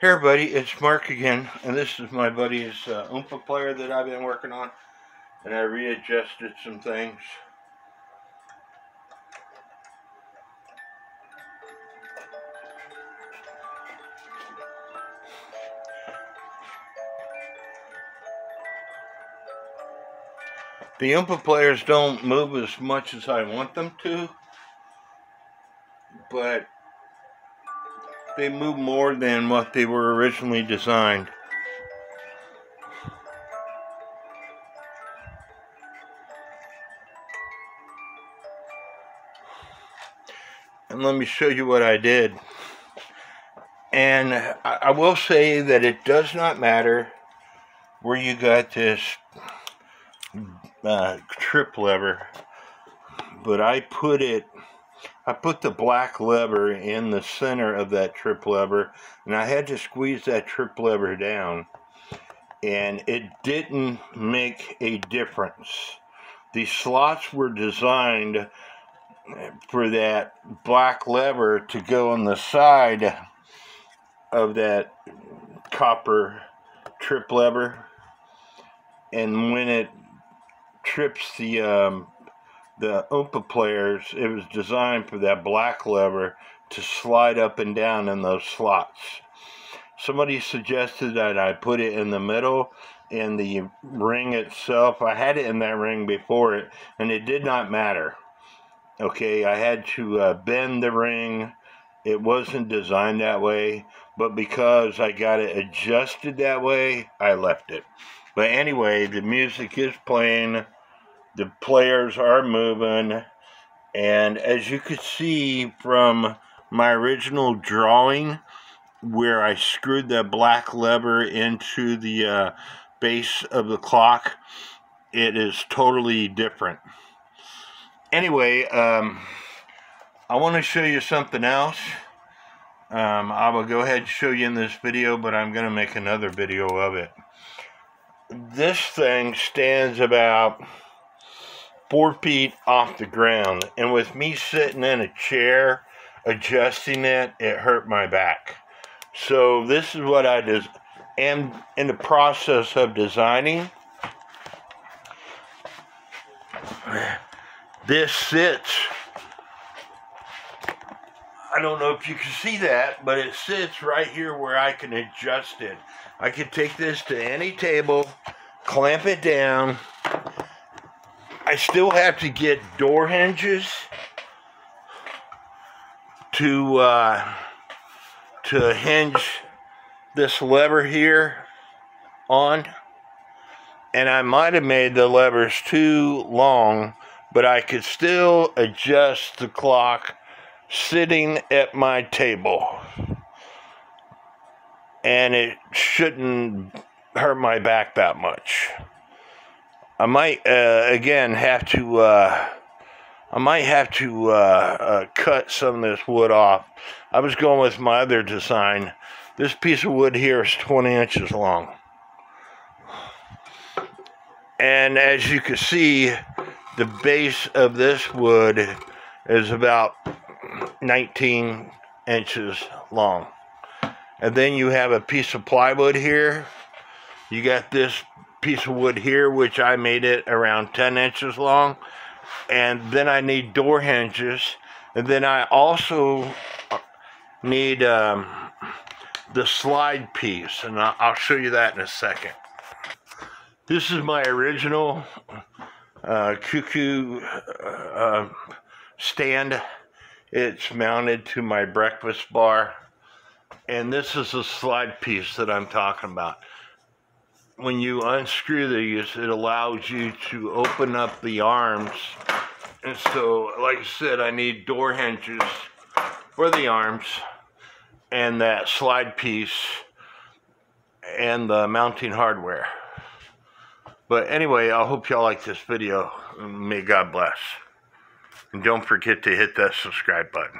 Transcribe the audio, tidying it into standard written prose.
Hey everybody, it's Mark again, and this is my buddy's Oompa player that I've been working on, and I readjusted some things. The Oompa players don't move as much as I want them to, but they move more than what they were originally designed. And let me show you what I did. And I will say that it does not matter where you got this trip lever, but I put the black lever in the center of that trip lever, and I had to squeeze that trip lever down, and it didn't make a difference. The slots were designed for that black lever to go on the side of that copper trip lever, and when it trips the Oompa players, it was designed for that black lever to slide up and down in those slots. Somebody suggested that I put it in the middle in the ring itself. I had it in that ring before it, and it did not matter. Okay, I had to bend the ring. It wasn't designed that way, but because I got it adjusted that way, I left it. But anyway, the music is playing, the players are moving, and as you could see from my original drawing, where I screwed that black lever into the base of the clock, it is totally different. Anyway, I want to show you something else. I will go ahead and show you in this video, but I'm going to make another video of it. This thing stands about 4 feet off the ground, and with me sitting in a chair adjusting it, it hurt my back. So this is what I am in the process of designing. This sits, I don't know if you can see that, but it sits right here where I can adjust it. I can take this to any table, clamp it down. I still have to get door hinges to hinge this lever here on. And I might have made the levers too long, but I could still adjust the clock sitting at my table, and it shouldn't hurt my back that much. I might again have to cut some of this wood off. I was going with my other design. This piece of wood here is 20 inches long, and as you can see, the base of this wood is about 19 inches long. And then you have a piece of plywood here. You got this piece of wood here, which I made it around 10 inches long. And then I need door hinges. And then I also need the slide piece. And I'll show you that in a second. This is my original cuckoo stand. It's mounted to my breakfast bar, and this is the slide piece that I'm talking about. When you unscrew these, it allows you to open up the arms, and so, like I said, I need door hinges for the arms, and that slide piece, and the mounting hardware. But anyway, I hope y'all like this video. May God bless. And don't forget to hit that subscribe button.